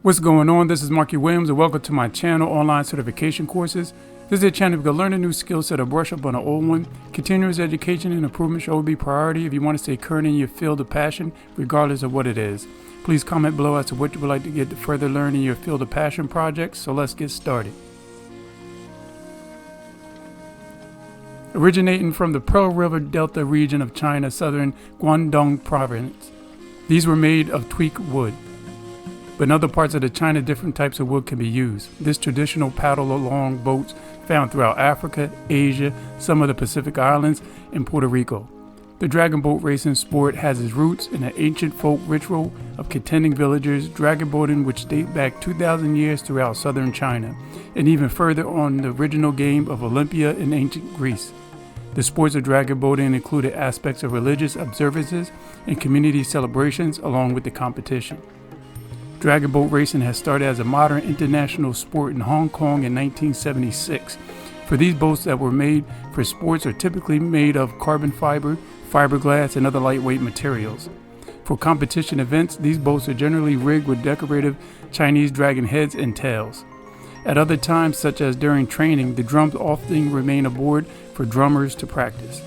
What's going on? This is Markie Williams and welcome to my channel, Online Certification Courses. This is a channel you can learn a new skill set or brush up on an old one. Continuous education and improvement should always be priority if you want to stay current in your field of passion, regardless of what it is. Please comment below as to what you would like to get to further learn in your field of passion projects, so let's get started. Originating from the Pearl River Delta region of China, southern Guangdong province, these were made of teak wood. But in other parts of the China, different types of wood can be used. This traditional paddle-along boats found throughout Africa, Asia, some of the Pacific Islands, and Puerto Rico. The dragon boat racing sport has its roots in an ancient folk ritual of contending villagers, dragon boating, which date back 2,000 years throughout southern China, and even further on the original game of Olympia in ancient Greece. The sports of dragon boating included aspects of religious observances and community celebrations along with the competition. Dragon boat racing has started as a modern international sport in Hong Kong in 1976. For these boats that were made for sports are typically made of carbon fiber, fiberglass, and other lightweight materials. For competition events, these boats are generally rigged with decorative Chinese dragon heads and tails. At other times, such as during training, the drums often remain aboard for drummers to practice.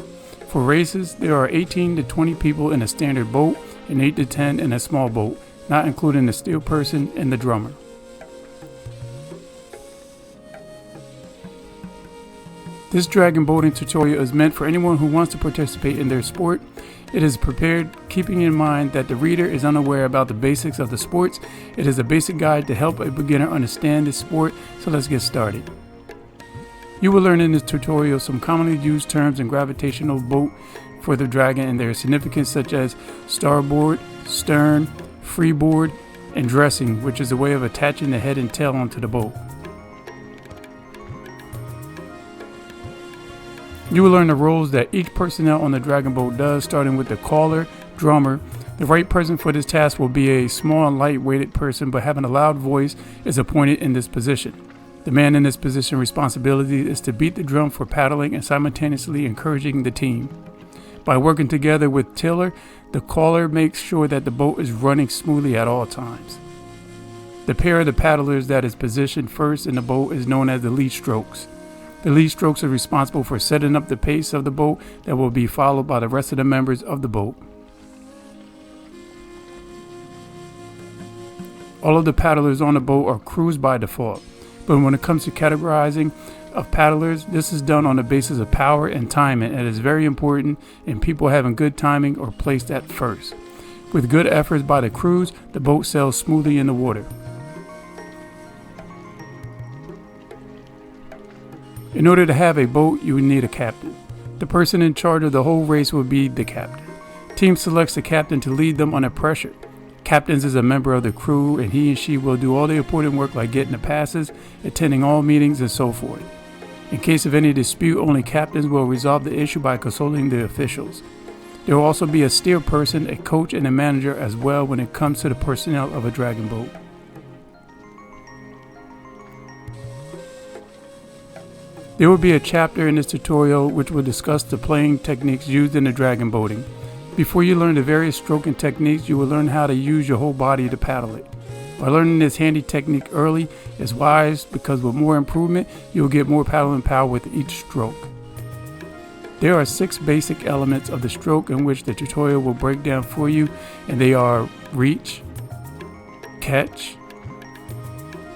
For races, there are 18 to 20 people in a standard boat and 8 to 10 in a small boat, not including the steer person and the drummer. This dragon boating tutorial is meant for anyone who wants to participate in their sport. It is prepared keeping in mind that the reader is unaware about the basics of the sports. It is a basic guide to help a beginner understand this sport, so let's get started. You will learn in this tutorial some commonly used terms in gravitational boat for the dragon and their significance, such as starboard, stern, freeboard, and dressing, which is a way of attaching the head and tail onto the boat. You will learn the roles that each personnel on the dragon boat does, starting with the caller, drummer. The right person for this task will be a small and light-weighted person, but having a loud voice is appointed in this position. The man in this position responsibility is to beat the drum for paddling and simultaneously encouraging the team. By working together with tiller, the caller makes sure that the boat is running smoothly at all times. The pair of the paddlers that is positioned first in the boat is known as the lead strokes. The lead strokes are responsible for setting up the pace of the boat that will be followed by the rest of the members of the boat. All of the paddlers on the boat are crews by default, but when it comes to categorizing of paddlers, this is done on the basis of power and timing, and it is very important in people having good timing or placed at first. With good efforts by the crews, the boat sails smoothly in the water. In order to have a boat, you need a captain. The person in charge of the whole race will be the captain. Team selects the captain to lead them under pressure. Captains is a member of the crew, and he and she will do all the important work like getting the passes, attending all meetings, and so forth. In case of any dispute, only captains will resolve the issue by consulting the officials. There will also be a steer person, a coach, and a manager as well when it comes to the personnel of a dragon boat. There will be a chapter in this tutorial which will discuss the playing techniques used in the dragon boating. Before you learn the various stroking techniques, you will learn how to use your whole body to paddle it. By learning this handy technique early is wise, because with more improvement, you will get more paddling power with each stroke. There are 6 basic elements of the stroke in which the tutorial will break down for you, and they are reach, catch,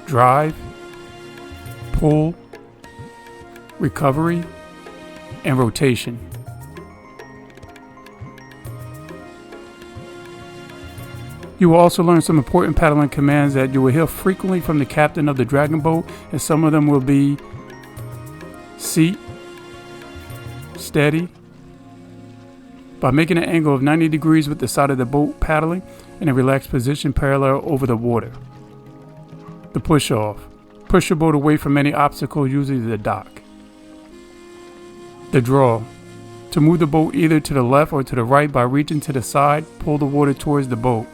drive, pull, recovery, and rotation. You will also learn some important paddling commands that you will hear frequently from the captain of the dragon boat, and some of them will be seat, steady, by making an angle of 90 degrees with the side of the boat paddling in a relaxed position parallel over the water. The push off. Push your boat away from any obstacle, usually the dock. The draw. To move the boat either to the left or to the right by reaching to the side, pull the water towards the boat.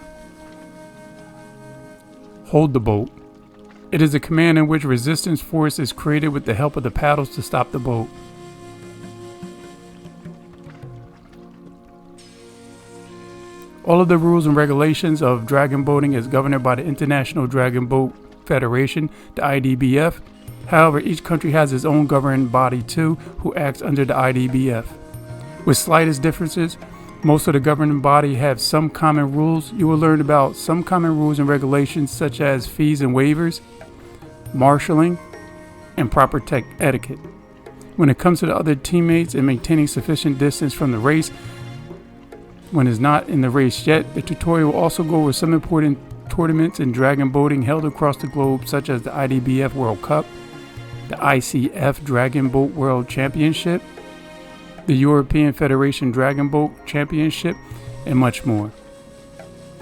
Hold the boat. It is a command in which resistance force is created with the help of the paddles to stop the boat. All of the rules and regulations of dragon boating is governed by the International Dragon Boat Federation, the IDBF. However, each country has its own governing body too, who acts under the IDBF. With slightest differences, most of the governing body have some common rules. You will learn about some common rules and regulations such as fees and waivers, marshalling, and proper tech etiquette. When it comes to the other teammates and maintaining sufficient distance from the race, when it's not in the race yet, the tutorial will also go over some important tournaments in dragon boating held across the globe, such as the IDBF World Cup, the ICF Dragon Boat World Championship, the European Federation Dragon Boat Championship, and much more.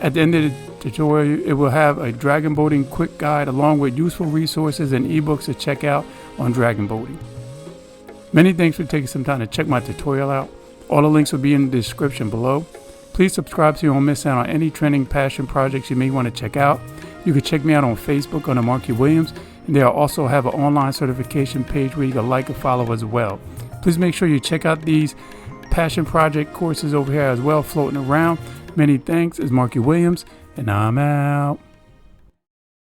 At the end of the tutorial, it will have a dragon boating quick guide along with useful resources and ebooks to check out on dragon boating. Many thanks for taking some time to check my tutorial out. All the links will be in the description below. Please subscribe so you won't miss out on any trending passion projects you may want to check out. You can check me out on Facebook under Markie Williams, and there I also have an online certification page where you can like and follow as well. Please make sure you check out these passion project courses over here as well floating around. Many thanks. It's Markie Williams, and I'm out.